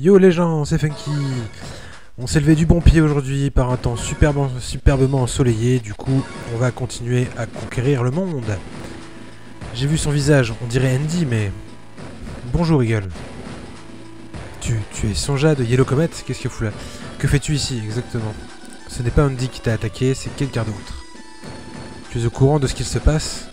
Yo les gens, c'est Funky. On s'est levé du bon pied aujourd'hui par un temps superbement ensoleillé, du coup on va continuer à conquérir le monde. J'ai vu son visage, on dirait Andy, mais... Bonjour Eagle. Tu es Sonja de Yellow Comet, qu'est-ce que fous là? Que fais-tu ici exactement? Ce n'est pas Andy qui t'a attaqué, c'est quelqu'un d'autre. Tu es au courant de ce qu'il se passe?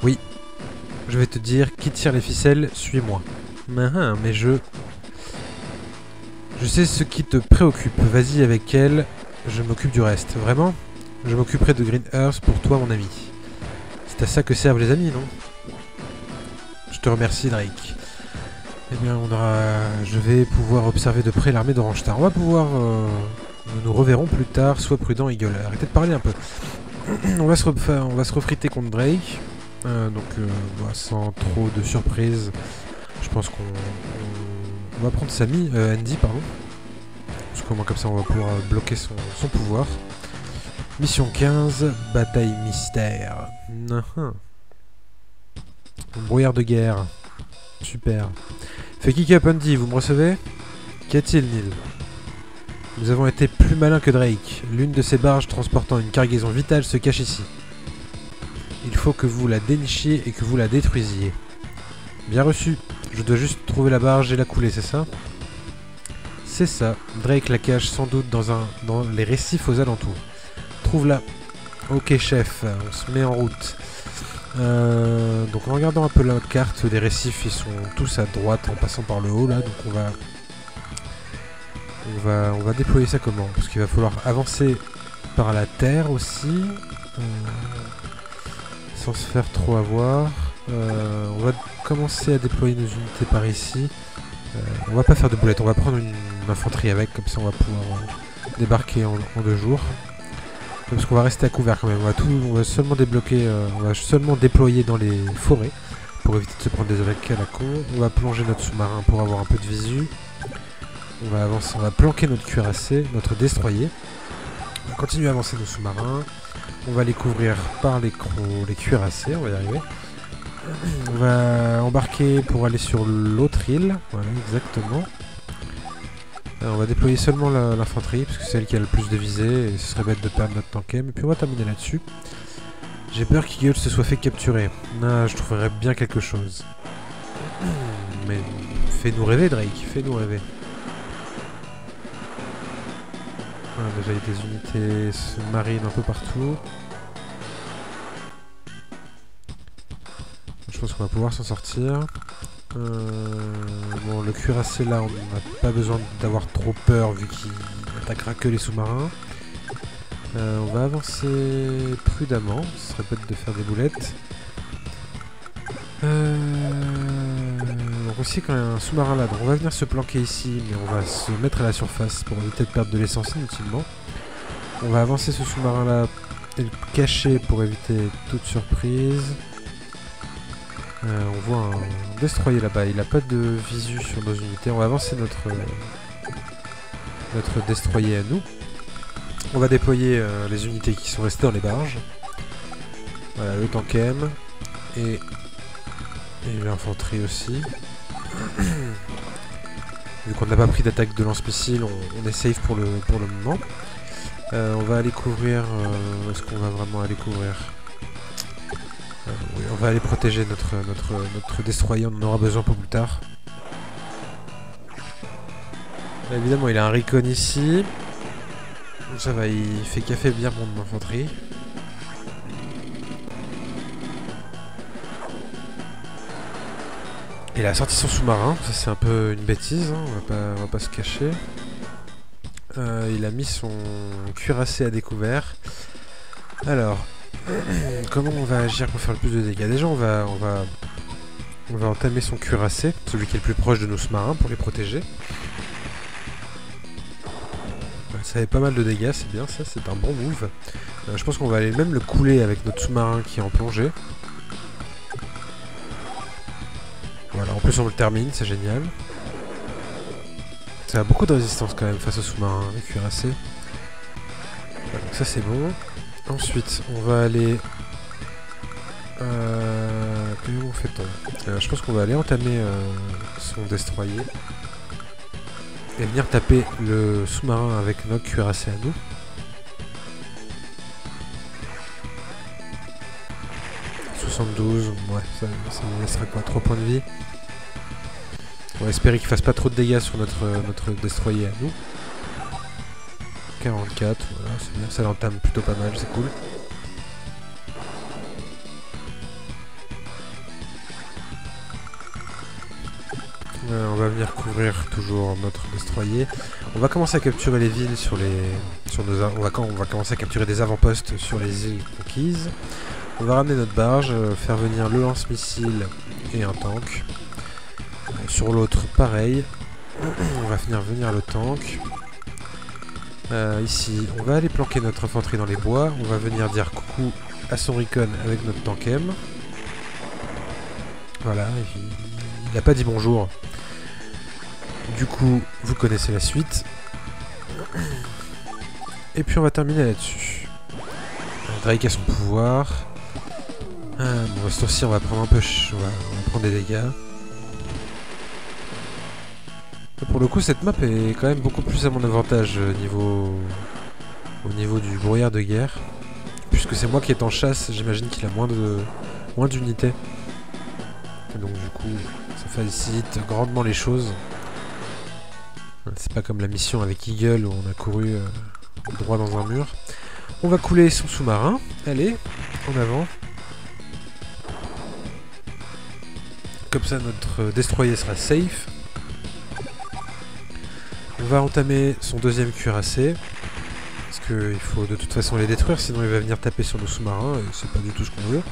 Oui. Je vais te dire, qui tire les ficelles, suis-moi. Mais Je sais ce qui te préoccupe, vas-y avec elle, je m'occupe du reste. Vraiment? Je m'occuperai de Green Earth pour toi mon ami. C'est à ça que servent les amis, non? Je te remercie Drake. Eh bien je vais pouvoir observer de près l'armée d'Orange-Star. On va pouvoir... Nous nous reverrons plus tard, sois prudent Eagle. Arrêtez de parler un peu. on va se refriter contre Drake. Sans trop de surprise, je pense on va prendre Andy, pardon. Parce que comme ça on va pouvoir bloquer son pouvoir. Mission 15, bataille mystère. Brouillard de guerre. Super. Fait kick up Andy, vous me recevez? Qu'y a-t-il, Neil? Nous avons été plus malins que Drake. L'une de ces barges transportant une cargaison vitale se cache ici. Il faut que vous la dénichiez et que vous la détruisiez. Bien reçu. Je dois juste trouver la barge et la couler, c'est ça? C'est ça. Drake la cache sans doute dans les récifs aux alentours. Trouve-la. Ok chef, on se met en route. Donc en regardant un peu la carte, les récifs ils sont tous à droite en passant par le haut là, donc on va déployer ça comment? Parce qu'il va falloir avancer par la terre aussi, sans se faire trop avoir. On va commencer à déployer nos unités par ici. On va pas faire de boulettes, on va prendre une infanterie avec, comme ça on va pouvoir débarquer en 2 jours. Parce qu'on va rester à couvert quand même, on va seulement déployer dans les forêts pour éviter de se prendre des attaques à la con. On va plonger notre sous-marin pour avoir un peu de visu. On va avancer, on va planquer notre cuirassé, notre destroyer. On va continuer à avancer nos sous-marins. On va les couvrir par les cuirassés, on va y arriver. On va embarquer pour aller sur l'autre île, voilà exactement. Alors, on va déployer seulement l'infanterie parce que c'est elle qui a le plus de visée et ce serait bête de perdre notre tankem. Et puis on va terminer là-dessus. J'ai peur qu'Eagle se soit fait capturer. Je trouverais bien quelque chose. Mais fais-nous rêver Drake, fais-nous rêver. Voilà, déjà il y a des unités sous-marines un peu partout. Je pense qu'on va pouvoir s'en sortir. Bon, le cuirassé là, on n'a pas besoin d'avoir trop peur vu qu'il n'attaquera que les sous-marins. On va avancer prudemment, ce serait bête de faire des boulettes. Donc aussi quand il y a un sous-marin là, donc on va venir se planquer ici, mais on va se mettre à la surface pour éviter de perdre de l'essence inutilement. On va avancer ce sous-marin là et le cacher pour éviter toute surprise. On voit un destroyer là-bas, il n'a pas de visu sur nos unités. On va avancer notre destroyer à nous. On va déployer les unités qui sont restées dans les barges. Voilà, le tankem et l'infanterie aussi. Vu qu'on n'a pas pris d'attaque de lance-missile, on est safe pour le moment. On va aller couvrir... Est-ce qu'on va vraiment aller couvrir? Oui, on va aller protéger notre destroyer, on en aura besoin pour plus tard. Là, évidemment, il a un recon ici. Ça va, il fait café bien mon infanterie. Il a sorti son sous-marin, ça c'est un peu une bêtise, hein, on va pas se cacher. Il a mis son cuirassé à découvert. Alors... Comment on va agir pour faire le plus de dégâts? Déjà on va On va entamer son cuirassé, celui qui est le plus proche de nos sous-marins pour les protéger. Ça fait pas mal de dégâts, c'est bien ça, c'est un bon move. Je pense qu'on va aller même le couler avec notre sous-marin qui est en plongée. Voilà, en plus on le termine, c'est génial. Ça a beaucoup de résistance quand même face au sous-marin, les cuirassés. Voilà, donc ça c'est bon. Ensuite, on va aller... comment fait-on je pense qu'on va aller entamer son destroyer. Et venir taper le sous-marin avec notre cuirassé à nous. « 72, ouais, ça nous laissera quoi, 3 points de vie. On va espérer qu'il fasse pas trop de dégâts sur notre destroyer à nous. 44, voilà, c'est bien, ça l'entame plutôt pas mal, c'est cool. On va venir couvrir toujours notre destroyer. On va commencer à capturer les villes sur nos... On va commencer à capturer des avant-postes sur les îles conquises. On va ramener notre barge, faire venir le lance-missile et un tank. Sur l'autre, pareil. On va venir le tank. Ici, on va aller planquer notre infanterie dans les bois. On va venir dire coucou à son recon avec notre tank M. Voilà, il n'a pas dit bonjour. Du coup, vous connaissez la suite. Et puis on va terminer là-dessus. Drake a son pouvoir. Bon, ce tour-ci, on va prendre un peu... on va prendre des dégâts. Et pour le coup, cette map est quand même beaucoup plus à mon avantage au niveau du brouillard de guerre. Puisque c'est moi qui est en chasse, j'imagine qu'il a moins d'unités. Donc du coup, ça facilite grandement les choses. C'est pas comme la mission avec Eagle où on a couru droit dans un mur. On va couler son sous-marin. Allez, en avant. Comme ça, notre destroyer sera safe. On va entamer son deuxième cuirassé. Parce qu'il faut de toute façon les détruire, sinon il va venir taper sur nos sous-marins. Et c'est pas du tout ce qu'on veut.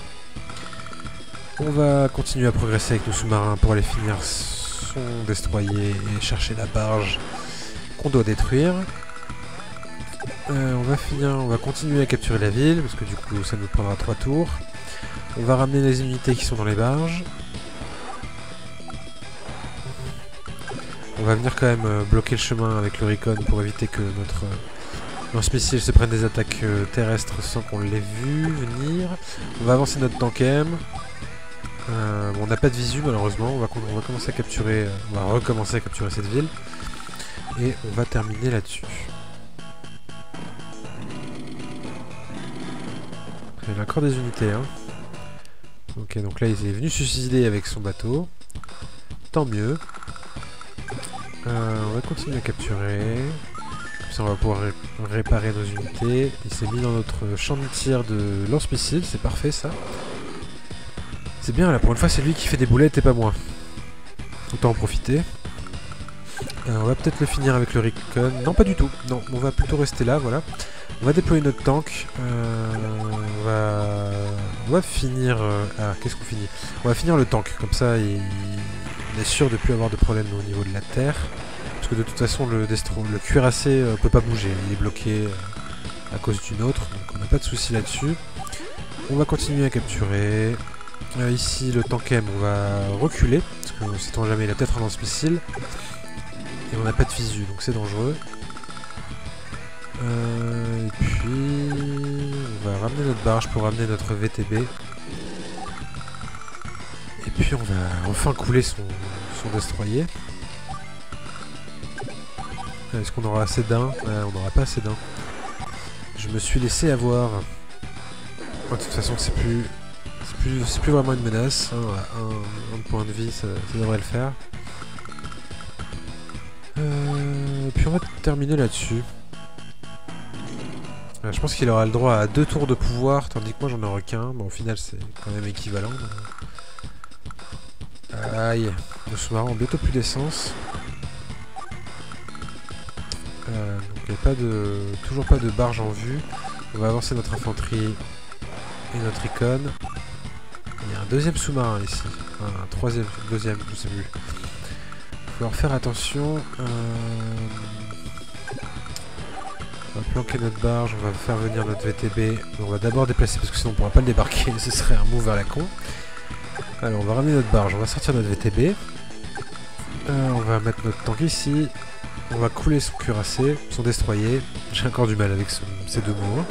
On va continuer à progresser avec nos sous-marins pour aller finir son destroyer et chercher la barge qu'on doit détruire. On va continuer à capturer la ville, parce que du coup ça nous prendra 3 tours. On va ramener les unités qui sont dans les barges. On va venir quand même bloquer le chemin avec le recon pour éviter que notre lance-missile se prenne des attaques terrestres sans qu'on l'ait vu venir. On va avancer notre tank M. Bon, on n'a pas de visu malheureusement, on va commencer à capturer, on va recommencer à capturer cette ville. Et on va terminer là-dessus. Il y a encore des unités, hein. Ok, donc là il est venu se suicider avec son bateau. Tant mieux. On va continuer à capturer. Comme ça on va pouvoir réparer nos unités. Il s'est mis dans notre champ de tir de lance-missile, c'est parfait ça. C'est bien, là pour une fois c'est lui qui fait des boulettes et pas moi. Autant en profiter. On va peut-être le finir avec le recon. Non, pas du tout. Non, on va plutôt rester là, voilà. On va déployer notre tank. On va finir... qu'est-ce qu'on finit? On va finir le tank, comme ça on est sûr de ne plus avoir de problème au niveau de la terre. Parce que de toute façon le cuirassé peut pas bouger, il est bloqué à cause d'une autre, donc on n'a pas de souci là-dessus. On va continuer à capturer. Ici le tank M, on va reculer, parce que sait-on jamais, il a peut-être un lance-missile. Et on n'a pas de visu, donc c'est dangereux. Et puis on va ramener notre barge pour ramener notre VTB. Et puis on va enfin couler son destroyer. Est-ce qu'on aura assez d'un? On n'aura pas assez d'un. Je me suis laissé avoir. De toute façon c'est plus vraiment une menace. Un point de vie, ça devrait le faire. Et puis on va terminer là-dessus. Je pense qu'il aura le droit à 2 tours de pouvoir, tandis que moi j'en aurai qu'un. Bon, au final c'est quand même équivalent. Aïe, nos sous-marins ont bientôt plus d'essence. Donc il n'y a toujours pas de barge en vue. On va avancer notre infanterie et notre icône. Il y a un deuxième sous-marin ici. un troisième, deuxième, je sais plus. Il va falloir faire attention. On va planquer notre barge, on va faire venir notre VTB. On va d'abord déplacer parce que sinon on ne pourra pas le débarquer, ce serait un move vers la con. Alors on va ramener notre barge, on va sortir notre VTB. On va mettre notre tank ici. On va couler son cuirassé, son destroyer. J'ai encore du mal avec ces deux mots.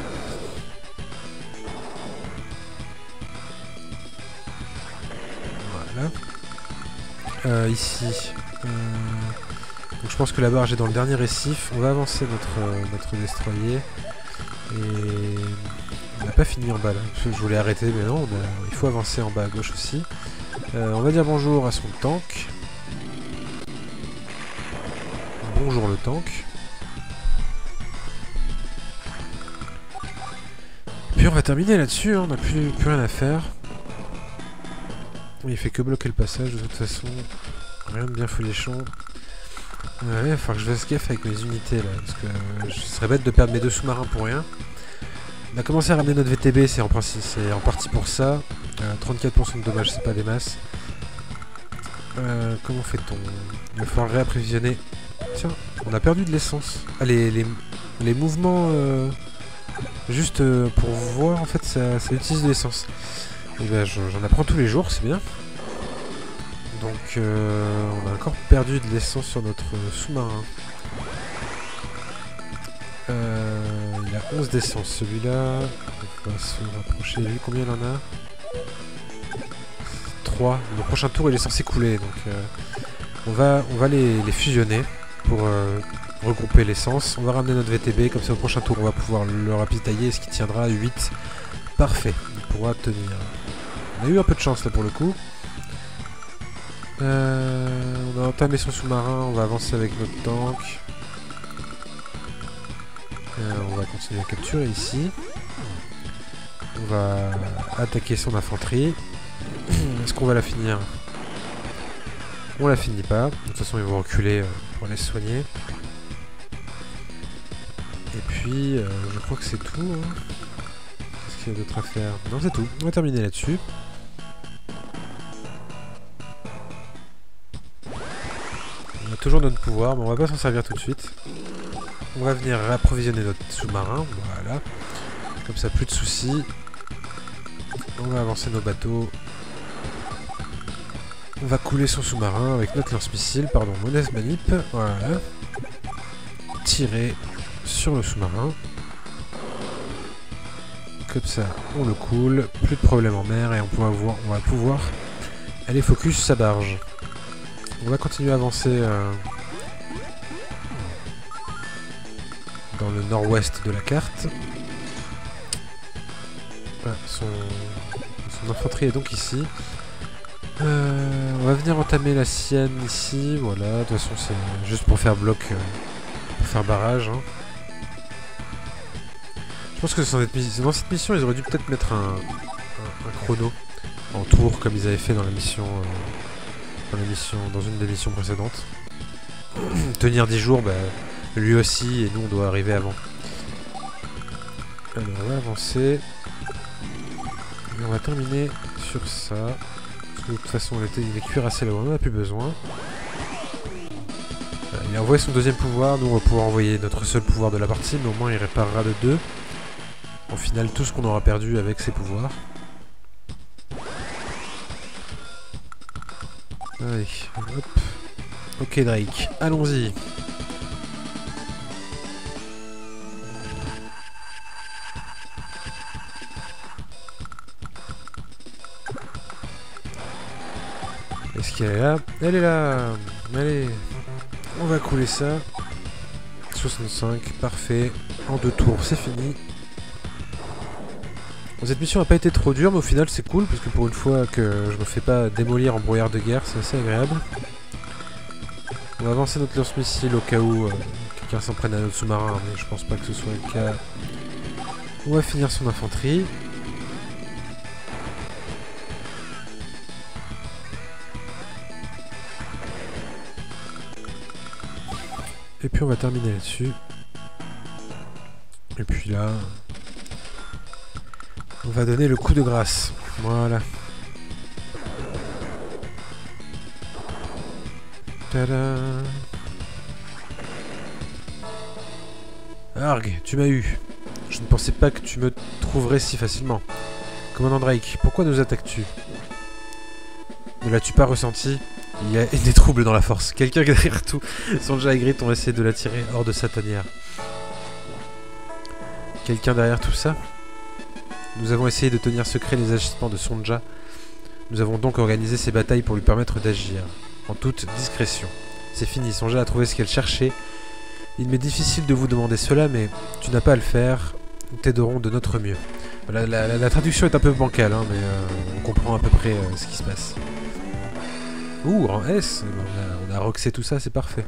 Voilà. Ici. Donc je pense que la barge est dans le dernier récif. On va avancer notre destroyer. Et on n'a pas fini en bas là. Je voulais arrêter, mais non, il faut avancer en bas à gauche aussi. On va dire bonjour à son tank. Bonjour le tank. Puis on va terminer là-dessus, hein. On n'a plus rien à faire. Il fait que bloquer le passage de toute façon. Rien de bien folichon. Ouais, il va falloir que je fasse gaffe avec mes unités là, parce que je serais bête de perdre mes deux sous-marins pour rien. On a commencé à ramener notre VTB, c'est en partie pour ça. 34% de dommages, c'est pas des masses. Comment fait-on? Il va falloir réapprovisionner. Tiens, on a perdu de l'essence. Ah, les mouvements juste pour voir, en fait, ça utilise de l'essence. Et ben, j'en apprends tous les jours, c'est bien. Donc, on a encore perdu de l'essence sur notre sous-marin. Il a 11 d'essence, celui-là. On va se rapprocher. Lui, combien il en a? 3. Le prochain tour, il est censé couler. Donc, on va les fusionner pour regrouper l'essence. On va ramener notre VTB, comme ça au prochain tour on va pouvoir le ravitailler, ce qui tiendra à 8. Parfait, il pourra tenir. On a eu un peu de chance là pour le coup. On a entamé son sous-marin, on va avancer avec notre tank. On va continuer à capturer ici. On va attaquer son infanterie. Est-ce qu'on va la finir? On la finit pas. De toute façon ils vont reculer pour aller se soigner. Et puis je crois que c'est tout. Hein. Qu'est-ce qu'il y a d'autre à faire? Non, c'est tout. On va terminer là-dessus. On a toujours notre pouvoir, mais on va pas s'en servir tout de suite. On va venir réapprovisionner notre sous-marin. Voilà. Comme ça, plus de soucis. On va avancer nos bateaux. On va couler son sous-marin avec notre lance-missile. Pardon, mauvaise manip. Voilà. Tirer sur le sous-marin. Comme ça, on le coule. Plus de problème en mer et on va pouvoir aller focus sa barge. On va continuer à avancer dans le nord-ouest de la carte. Ah, son infanterie est donc ici. On va venir entamer la sienne ici. Voilà, de toute façon c'est juste pour faire bloc, pour faire barrage. Hein. Je pense que dans cette mission ils auraient dû peut-être mettre un chrono en tour comme ils avaient fait dans la mission. Dans une des missions précédentes. Tenir 10 jours, bah, lui aussi, et nous on doit arriver avant. Alors on va avancer. Et on va terminer sur ça. Parce que de toute façon il est cuirassé là où on n'en a plus besoin. Il a envoyé son deuxième pouvoir, nous on va pouvoir envoyer notre seul pouvoir de la partie, mais au moins il réparera de 2. Au final tout ce qu'on aura perdu avec ses pouvoirs. Allez, hop. Ok Drake, allons-y. Est-ce qu'elle est là? Elle est là. Allez, on va couler ça. 65, parfait. En 2 tours, c'est fini. Cette mission n'a pas été trop dure, mais au final c'est cool, parce que pour une fois que je me fais pas démolir en brouillard de guerre, c'est assez agréable. On va avancer notre lance-missile au cas où quelqu'un s'en prenne à notre sous-marin, mais je pense pas que ce soit le cas. On va finir son infanterie. Et puis on va terminer là-dessus. Et puis là... on va donner le coup de grâce. Voilà. Tada. Arg, tu m'as eu. Je ne pensais pas que tu me trouverais si facilement. Commandant Drake, pourquoi nous attaques-tu? Ne l'as-tu pas ressenti? Il y a des troubles dans la force. Quelqu'un derrière tout. Sonja et Grit ont essayé de l'attirer hors de sa tanière. Quelqu'un derrière tout ça? Nous avons essayé de tenir secret les agissements de Sonja. Nous avons donc organisé ces batailles pour lui permettre d'agir. En toute discrétion. C'est fini, Sonja a trouvé ce qu'elle cherchait. Il m'est difficile de vous demander cela, mais tu n'as pas à le faire. Nous t'aiderons de notre mieux. La traduction est un peu bancale, hein, mais on comprend à peu près ce qui se passe. Ouh, en S, on a roxé tout ça, c'est parfait.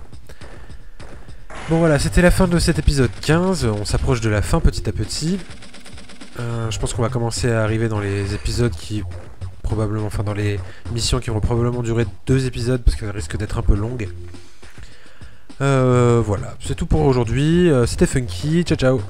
Bon voilà, c'était la fin de cet épisode 15, on s'approche de la fin petit à petit. Je pense qu'on va commencer à arriver dans les épisodes qui probablement, enfin dans les missions qui vont probablement durer 2 épisodes parce qu'elles risquent d'être un peu longues. Voilà, c'est tout pour aujourd'hui, c'était Funky, ciao ciao.